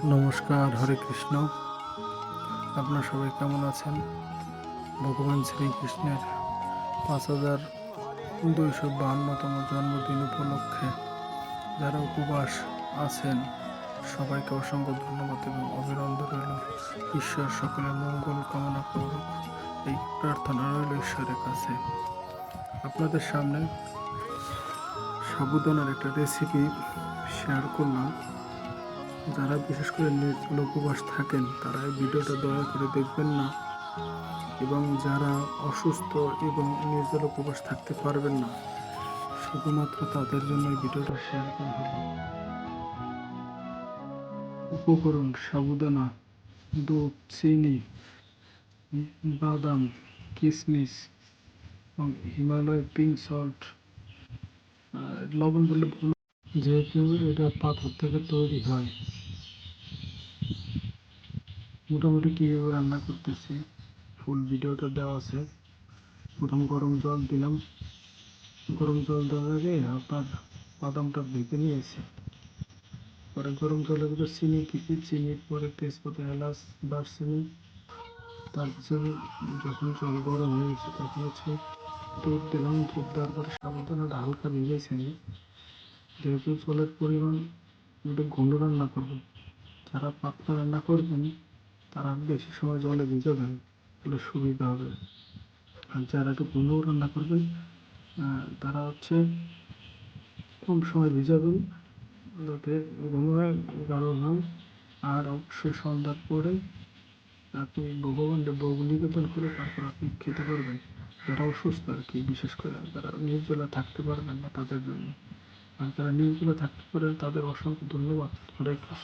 নমস্কার, হরে কৃষ্ণ। আপনারা সবাই কেমন আছেন? ভগবান শ্রীকৃষ্ণের 5252তম জন্মদিন উপলক্ষে যারা উপবাস আছেন সবাইকে অসংখ্য ধন্যবাদ এবং অভিনন্দন রইল। ঈশ্বর সকলের মঙ্গল কামনা করুক, এই প্রার্থনা রইল ঈশ্বরের কাছে। আপনাদের সামনে সাবুদানার একটা রেসিপি শেয়ার করলাম। যারা বিশেষ করে নির্জল উপবাস থাকেন তারা এই ভিডিওটা দয়া করে দেখবেন না, এবং যারা অসুস্থ এবং নির্জল উপবাস থাকতে পারবেন না শুধুমাত্র তাদের জন্য এই ভিডিওটা শেয়ার করা হলো। উপকরণ: সাবুদানা, দুধ, চিনি, বাদাম, কিশমিশ এবং হিমালয় পিঙ্ক সল্ট। লবণ বললে ভুল, যেহেতু এটা পাথর থেকে তৈরি হয়। মোটামুটি কীভাবে রান্না করতেছি ফুল ভিডিওটা দেওয়া আছে। প্রথম গরম জল দিলাম। গরম জল দেওয়ার আগে আপনার বাদামটা ভেজে নিয়েছি। পরে গরম জলের ভিতরে চিনি দিচ্ছি, চিনির পরে তেজপাতা, এলাচ, দারচিনি। তারপরে যখন জল গরম হয়ে গেছে তখন দুধ দিলাম। দুধ দেওয়ার পরে সাবধানে হালকা ভিজেছি। যেহেতু জলের পরিমাণ একটু ঘন রান্না করবেন, যারা পাতলা রান্না করবেন তারা বেশি সময় জলে ভিজাবেন, তাহলে সুবিধা হবে। আর যারা একটু ঘন রান্না করবেন তারা কম সময় ভিজাবেন, যাতে ঘুমোয় গাঢ় হয়। আর অবশ্যই সন্ধ্যার পরে আপনি ভগবানকে ভোগ নিবেদন করে তারপর আপনি খেতে পারবেন। যারা অসুস্থ আর কি, বিশেষ করে যারা নির্জলা থাকতে পারবেন না তাদের জন্য। আর যারা নির্জলা থাকতে পারেন তাদের অসংখ্য ধন্যবাদ। হরে কৃষ্ণ।